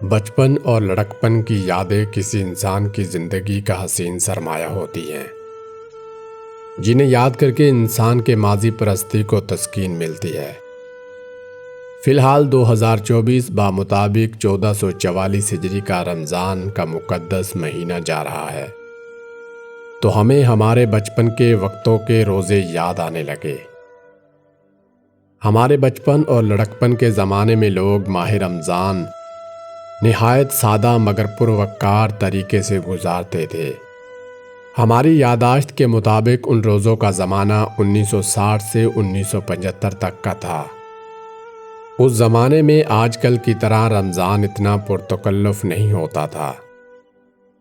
بچپن اور لڑکپن کی یادیں کسی انسان کی زندگی کا حسین سرمایہ ہوتی ہیں، جنہیں یاد کر کے انسان کے ماضی پرستی کو تسکین ملتی ہے۔ فی الحال 2024 بمطابق 1444 ہجری کا رمضان کا مقدس مہینہ جا رہا ہے، تو ہمیں ہمارے بچپن کے وقتوں کے روزے یاد آنے لگے۔ ہمارے بچپن اور لڑکپن کے زمانے میں لوگ ماہ رمضان نہایت سادہ مگر پروقار طریقے سے گزارتے تھے۔ ہماری یادداشت کے مطابق ان روزوں کا زمانہ 1960 سے 1975 تک کا تھا۔ اس زمانے میں آج کل کی طرح رمضان اتنا پرتکلف نہیں ہوتا تھا،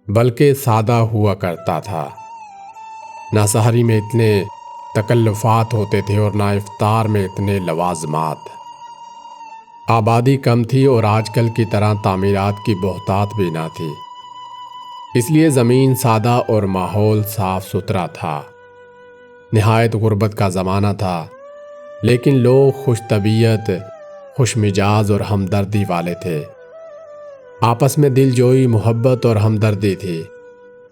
بلکہ سادہ ہوا کرتا تھا۔ نہ سحری میں اتنے تکلفات ہوتے تھے اور نہ افطار میں اتنے لوازمات۔ آبادی کم تھی اور آج کل کی طرح تعمیرات کی بہتات بھی نہ تھی، اس لیے زمین سادہ اور ماحول صاف ستھرا تھا۔ نہایت غربت کا زمانہ تھا، لیکن لوگ خوش طبیعت، خوش مزاج اور ہمدردی والے تھے۔ آپس میں دل جوئی، محبت اور ہمدردی تھی۔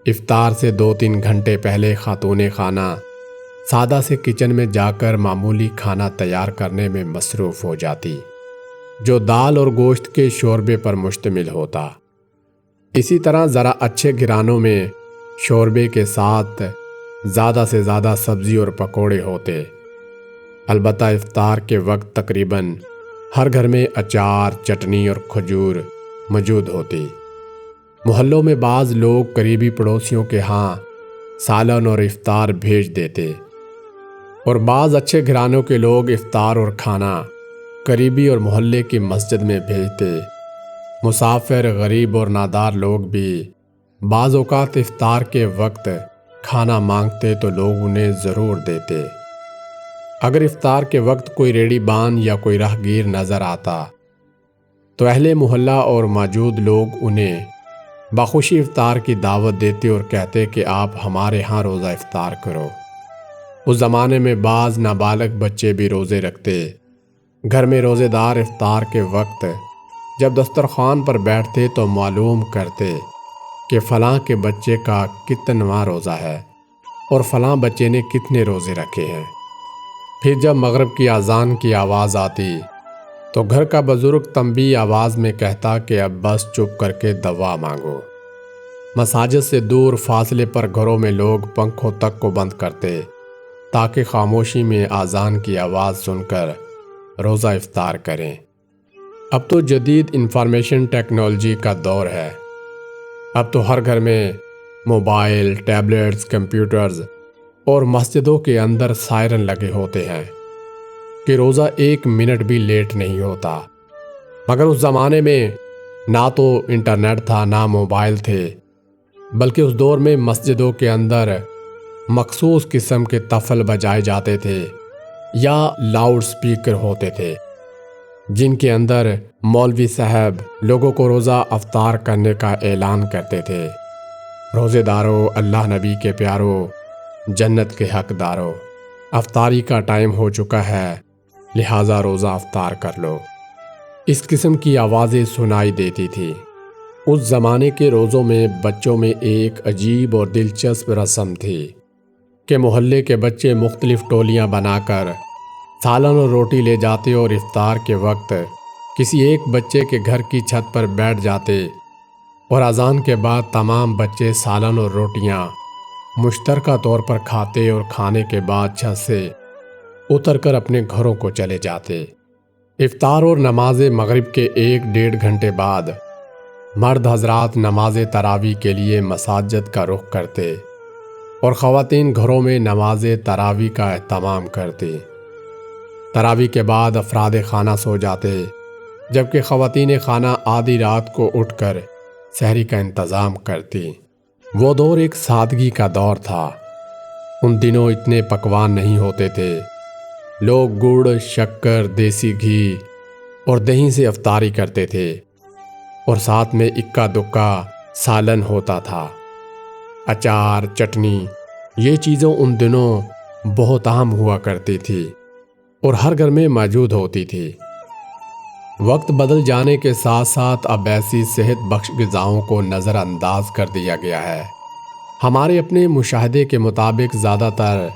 افطار سے 2-3 گھنٹے پہلے خاتون خانہ سادہ سے کچن میں جا کر معمولی کھانا تیار کرنے میں مصروف ہو جاتی، جو دال اور گوشت کے شوربے پر مشتمل ہوتا۔ اسی طرح ذرا اچھے گھرانوں میں شوربے کے ساتھ زیادہ سے زیادہ سبزی اور پکوڑے ہوتے۔ البتہ افطار کے وقت تقریباً ہر گھر میں اچار، چٹنی اور کھجور موجود ہوتی۔ محلوں میں بعض لوگ قریبی پڑوسیوں کے ہاں سالن اور افطار بھیج دیتے، اور بعض اچھے گھرانوں کے لوگ افطار اور کھانا قریبی اور محلے کی مسجد میں بھیجتے۔ مسافر، غریب اور نادار لوگ بھی بعض اوقات افطار کے وقت کھانا مانگتے تو لوگ انہیں ضرور دیتے۔ اگر افطار کے وقت کوئی ریڑی بان یا کوئی راہگیر نظر آتا تو اہل محلہ اور موجود لوگ انہیں بخوشی افطار کی دعوت دیتے اور کہتے کہ آپ ہمارے ہاں روزہ افطار کرو۔ اس زمانے میں بعض نابالغ بچے بھی روزے رکھتے۔ گھر میں روزے دار افطار کے وقت جب دسترخوان پر بیٹھتے تو معلوم کرتے کہ فلاں کے بچے کا کتنواں روزہ ہے اور فلاں بچے نے کتنے روزے رکھے ہیں۔ پھر جب مغرب کی اذان کی آواز آتی تو گھر کا بزرگ تنبیہ آواز میں کہتا کہ اب بس چپ کر کے دعا مانگو۔ مساجد سے دور فاصلے پر گھروں میں لوگ پنکھوں تک کو بند کرتے تاکہ خاموشی میں اذان کی آواز سن کر روزہ افطار کریں۔ اب تو جدید انفارمیشن ٹیکنالوجی کا دور ہے۔ اب تو ہر گھر میں موبائل، ٹیبلٹس، کمپیوٹرز اور مسجدوں کے اندر سائرن لگے ہوتے ہیں کہ روزہ 1 منٹ بھی لیٹ نہیں ہوتا۔ مگر اس زمانے میں نہ تو انٹرنیٹ تھا، نہ موبائل تھے، بلکہ اس دور میں مسجدوں کے اندر مخصوص قسم کے طفل بجائے جاتے تھے یا لاؤڈ سپیکر ہوتے تھے، جن کے اندر مولوی صاحب لوگوں کو روزہ افطار کرنے کا اعلان کرتے تھے۔ روزے دارو، اللہ نبی کے پیارو، جنت کے حقدارو، افطاری کا ٹائم ہو چکا ہے، لہٰذا روزہ افطار کر لو۔ اس قسم کی آوازیں سنائی دیتی تھی۔ اس زمانے کے روزوں میں بچوں میں ایک عجیب اور دلچسپ رسم تھی کہ محلے کے بچے مختلف ٹولیاں بنا کر سالن اور روٹی لے جاتے اور افطار کے وقت کسی ایک بچے کے گھر کی چھت پر بیٹھ جاتے، اور اذان کے بعد تمام بچے سالن اور روٹیاں مشترکہ طور پر کھاتے اور کھانے کے بعد چھت سے اتر کر اپنے گھروں کو چلے جاتے۔ افطار اور نماز مغرب کے 1-1.5 گھنٹے بعد مرد حضرات نماز تراویح کے لیے مساجد کا رخ کرتے اور خواتین گھروں میں نماز تراویح کا اہتمام کرتی۔ تراویح کے بعد افراد خانہ سو جاتے، جبکہ خواتین خانہ آدھی رات کو اٹھ کر سحری کا انتظام کرتی۔ وہ دور ایک سادگی کا دور تھا۔ ان دنوں اتنے پکوان نہیں ہوتے تھے۔ لوگ گڑ، شکر، دیسی گھی اور دہی سے افطاری کرتے تھے، اور ساتھ میں اکا دکا سالن ہوتا تھا۔ اچار، چٹنی، یہ چیزیں ان دنوں بہت عام ہوا کرتی تھی اور ہر گھر میں موجود ہوتی تھی۔ وقت بدل جانے کے ساتھ ساتھ اب ایسی صحت بخش غذاؤں کو نظر انداز کر دیا گیا ہے۔ ہمارے اپنے مشاہدے کے مطابق زیادہ تر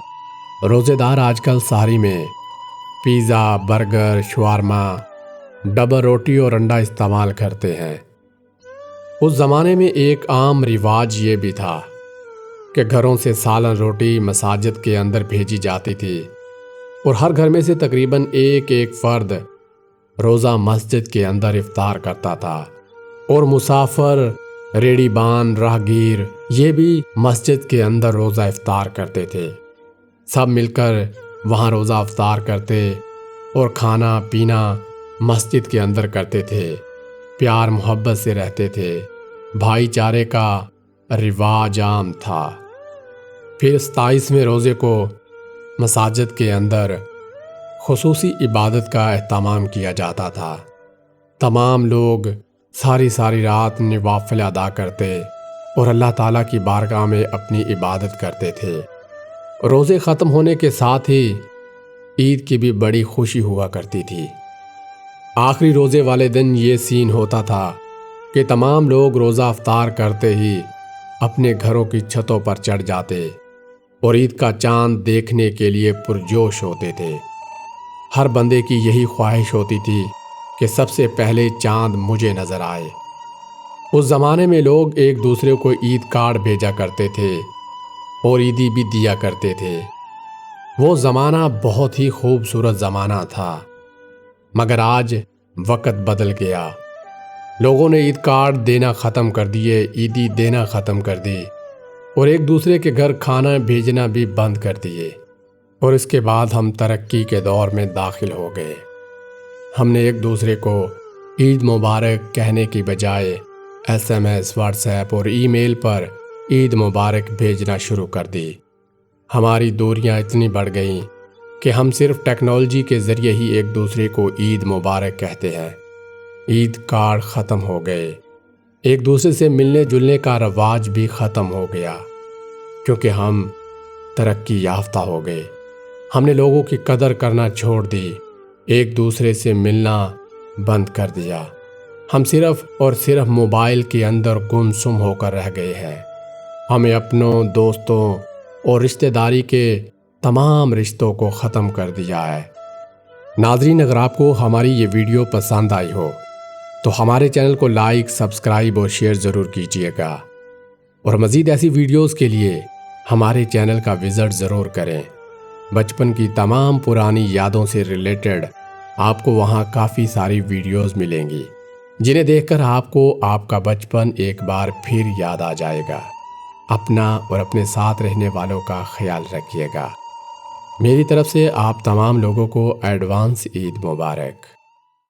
روزے دار آج کل سحری میں پیزا، برگر، شورما، ڈبل روٹی اور انڈا استعمال کرتے ہیں۔ اس زمانے میں ایک عام رواج یہ بھی تھا کہ گھروں سے سالن روٹی مساجد کے اندر بھیجی جاتی تھی اور ہر گھر میں سے تقریباً ایک فرد روزہ مسجد کے اندر افطار کرتا تھا، اور مسافر، ریڑی بان، راہگیر یہ بھی مسجد کے اندر روزہ افطار کرتے تھے۔ سب مل کر وہاں روزہ افطار کرتے اور کھانا پینا مسجد کے اندر کرتے تھے، پیار محبت سے رہتے تھے، بھائی چارے کا رواج عام تھا۔ پھر 27ویں روزے کو مساجد کے اندر خصوصی عبادت کا اہتمام کیا جاتا تھا۔ تمام لوگ ساری رات نوافل ادا کرتے اور اللہ تعالیٰ کی بارگاہ میں اپنی عبادت کرتے تھے۔ روزے ختم ہونے کے ساتھ ہی عید کی بھی بڑی خوشی ہوا کرتی تھی۔ آخری روزے والے دن یہ سین ہوتا تھا کہ تمام لوگ روزہ افطار کرتے ہی اپنے گھروں کی چھتوں پر چڑھ جاتے اور عید کا چاند دیکھنے کے لیے پرجوش ہوتے تھے۔ ہر بندے کی یہی خواہش ہوتی تھی کہ سب سے پہلے چاند مجھے نظر آئے۔ اس زمانے میں لوگ ایک دوسرے کو عید کارڈ بھیجا کرتے تھے اور عیدی بھی دیا کرتے تھے۔ وہ زمانہ بہت ہی خوبصورت زمانہ تھا، مگر آج وقت بدل گیا۔ لوگوں نے عید کارڈ دینا ختم کر دیے، عیدی دینا ختم کر دی اور ایک دوسرے کے گھر کھانا بھیجنا بھی بند کر دیے، اور اس کے بعد ہم ترقی کے دور میں داخل ہو گئے۔ ہم نے ایک دوسرے کو عید مبارک کہنے کی بجائے SMS، واٹس ایپ اور ای میل پر عید مبارک بھیجنا شروع کر دی۔ ہماری دوریاں اتنی بڑھ گئیں کہ ہم صرف ٹیکنالوجی کے ذریعے ہی ایک دوسرے کو عید مبارک کہتے ہیں۔ عید کارڈ ختم ہو گئے، ایک دوسرے سے ملنے جلنے کا رواج بھی ختم ہو گیا، کیونکہ ہم ترقی یافتہ ہو گئے۔ ہم نے لوگوں کی قدر کرنا چھوڑ دی، ایک دوسرے سے ملنا بند کر دیا۔ ہم صرف اور صرف موبائل کے اندر گمسم ہو کر رہ گئے ہیں۔ ہمیں اپنوں، دوستوں اور رشتہ داری کے تمام رشتوں کو ختم کر دیا ہے۔ ناظرین، اگر آپ کو ہماری یہ ویڈیو پسند آئی ہو تو ہمارے چینل کو لائک، سبسکرائب اور شیئر ضرور کیجیے گا، اور مزید ایسی ویڈیوز کے لیے ہمارے چینل کا وزٹ ضرور کریں۔ بچپن کی تمام پرانی یادوں سے ریلیٹڈ آپ کو وہاں کافی ساری ویڈیوز ملیں گی، جنہیں دیکھ کر آپ کو آپ کا بچپن ایک بار پھر یاد آ جائے گا۔ اپنا اور اپنے ساتھ رہنے والوں کا خیال رکھیے گا۔ میری طرف سے آپ تمام لوگوں کو ایڈوانس عید مبارک۔